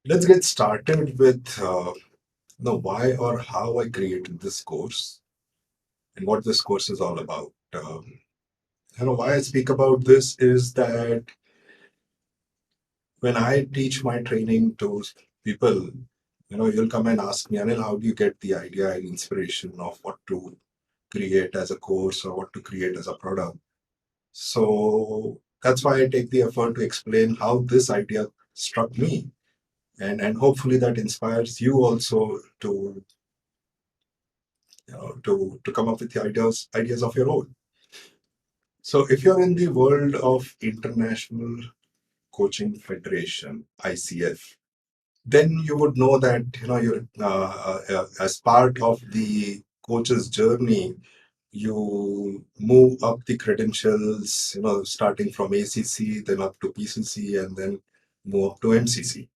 Let's get started with the why or how I created this course and what this course is all about. Why I speak about this is that when I teach my training to people, you'll come and ask me, Anil, how do you get the idea and inspiration of what to create as a course or what to create as a product? So that's why I take the effort to explain how this idea struck me, and hopefully that inspires you also to to come up with the ideas of your own. So if you're in the world of International Coaching Federation, ICF, then you would know that you're as part of the coach's journey, you move up the credentials, starting from ACC, then up to PCC, and then move up to MCC.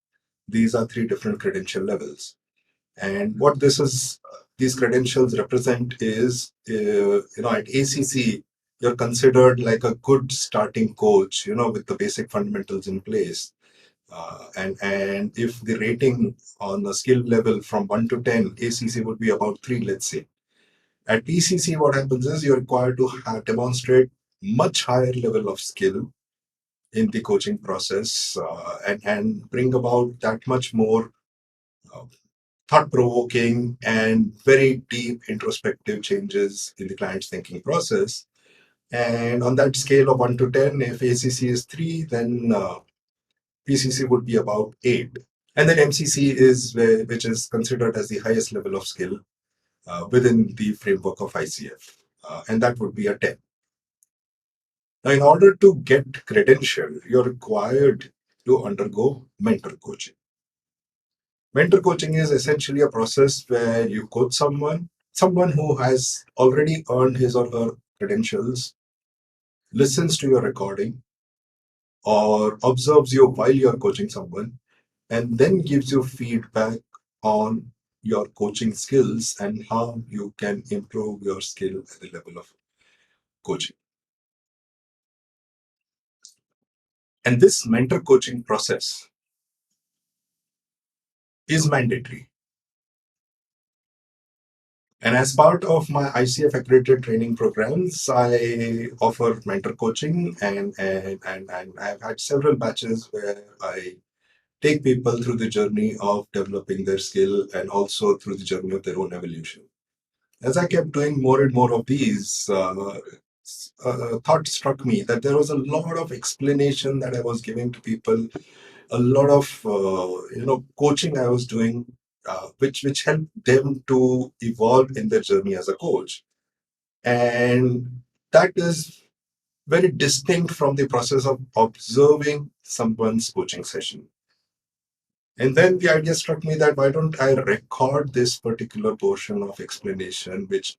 These are three different credential levels. And what these credentials represent is, at ACC, you're considered like a good starting coach, with the basic fundamentals in place. And if the rating on the skill level from 1 to 10, ACC would be about 3, let's say. At PCC, what happens is you're required to demonstrate much higher level of skill in the coaching process, and bring about that much more uh, thought provoking and very deep introspective changes in the client's thinking process. And on that scale of 1 to 10, if ACC is 3, then PCC would be about 8. And then MCC is which is considered as the highest level of skill within the framework of ICF. And that would be a 10. Now, in order to get credential, you're required to undergo mentor coaching. Mentor coaching is essentially a process where you coach someone who has already earned his or her credentials, listens to your recording, or observes you while you're coaching someone, and then gives you feedback on your coaching skills and how you can improve your skill at the level of coaching. And this mentor coaching process is mandatory. And as part of my ICF accredited training programs, I offer mentor coaching, and I've had several batches where I take people through the journey of developing their skill and also through the journey of their own evolution. As I kept doing more and more of these, thought struck me that there was a lot of explanation that I was giving to people, a lot of coaching I was doing, which helped them to evolve in their journey as a coach, and that is very distinct from the process of observing someone's coaching session. And then the idea struck me that why don't I record this particular portion of explanation, which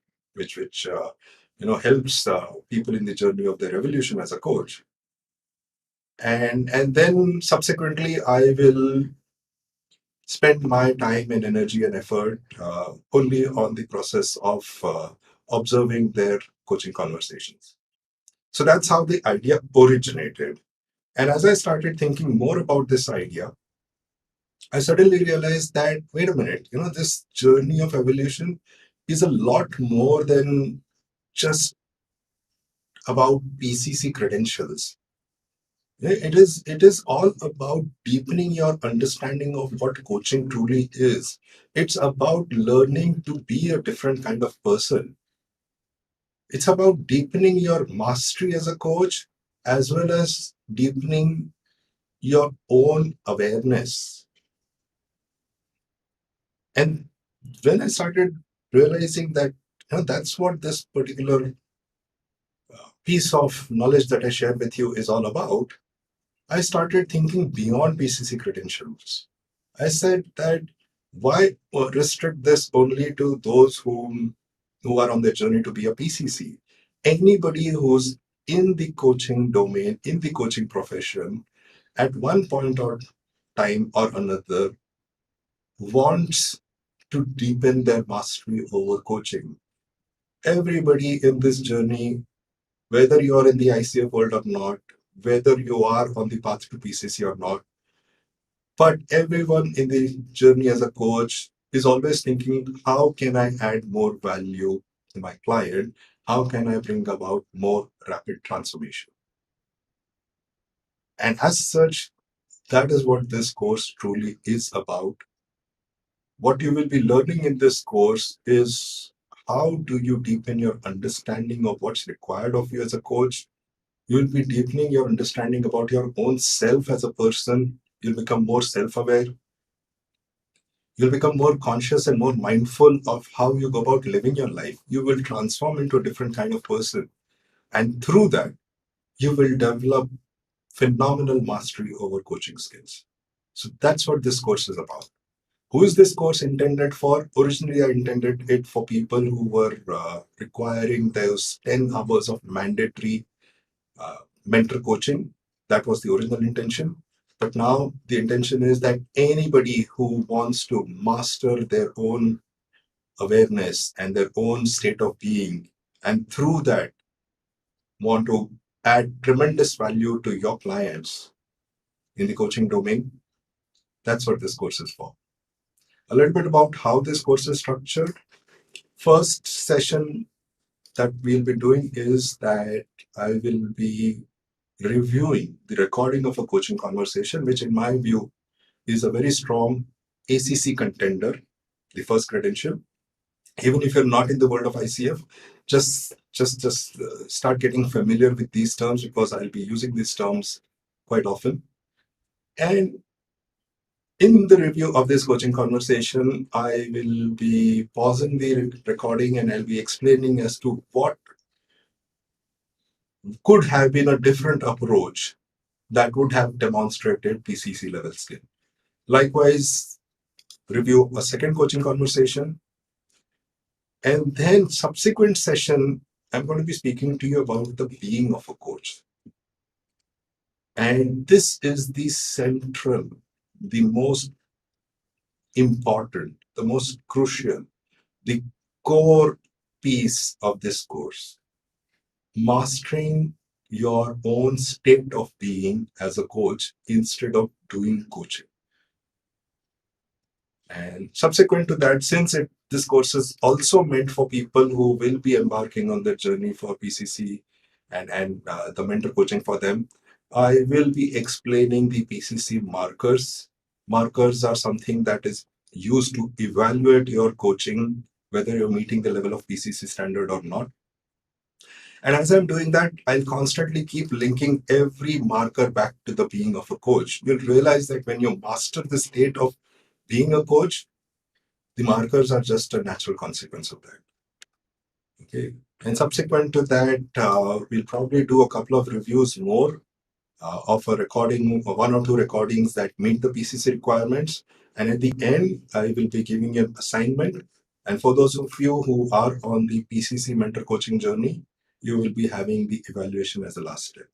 helps people in the journey of their evolution as a coach, and then subsequently I will spend my time and energy and effort only on the process of observing their coaching conversations. So that's how the idea originated. And as I started thinking more about this idea, I suddenly realized that, wait a minute, this journey of evolution is a lot more than just about PCC credentials. Yeah, it is all about deepening your understanding of what coaching truly is. It's about learning to be a different kind of person. It's about deepening your mastery as a coach, as well as deepening your own awareness. And when I started realizing that, that's what this particular piece of knowledge that I shared with you is all about, I started thinking beyond PCC credentials. I said that, why restrict this only to those who are on their journey to be a PCC? Anybody who's in the coaching domain, in the coaching profession, at one point or time or another, wants to deepen their mastery over coaching. Everybody in this journey, whether you are in the ICF world or not, whether you are on the path to PCC or not, But everyone in the journey as a coach is always thinking, how can I add more value to my client? How can I bring about more rapid transformation? And as such, that is what this course truly is about. What you will be learning in this course is how do you deepen your understanding of what's required of you as a coach. You will be deepening your understanding about your own self as a person. You'll become more self-aware. You'll become more conscious and more mindful of how you go about living your life. You will transform into a different kind of person. And through that, you will develop phenomenal mastery over coaching skills. So that's what this course is about. Who is this course intended for? Originally, I intended it for people who were requiring those 10 hours of mandatory mentor coaching. That was the original intention. But now the intention is that anybody who wants to master their own awareness and their own state of being, and through that want to add tremendous value to your clients in the coaching domain, that's what this course is for. A little bit about how this course is structured. First session that we'll be doing is that I will be reviewing the recording of a coaching conversation, which in my view is a very strong ACC contender, the first credential. Even if you're not in the world of ICF, just start getting familiar with these terms because I'll be using these terms quite often. And in the review of this coaching conversation, I will be pausing the recording and I'll be explaining as to what could have been a different approach that would have demonstrated PCC level skill. Likewise, review a second coaching conversation. And then subsequent session, I'm going to be speaking to you about the being of a coach. And this is the central, the most important, the most crucial, the core piece of this course. Mastering your own state of being as a coach instead of doing coaching. And subsequent to that, since this course is also meant for people who will be embarking on their journey for PCC and the mentor coaching for them, I will be explaining the PCC markers. Markers are something that is used to evaluate your coaching, whether you're meeting the level of PCC standard or not. And as I'm doing that, I'll constantly keep linking every marker back to the being of a coach. You'll realize that when you master the state of being a coach, the markers are just a natural consequence of that. Okay. And subsequent to that, we'll probably do a couple of reviews more of a recording, one or two recordings that meet the PCC requirements. And at the end, I will be giving you an assignment. And for those of you who are on the PCC mentor coaching journey, you will be having the evaluation as the last step.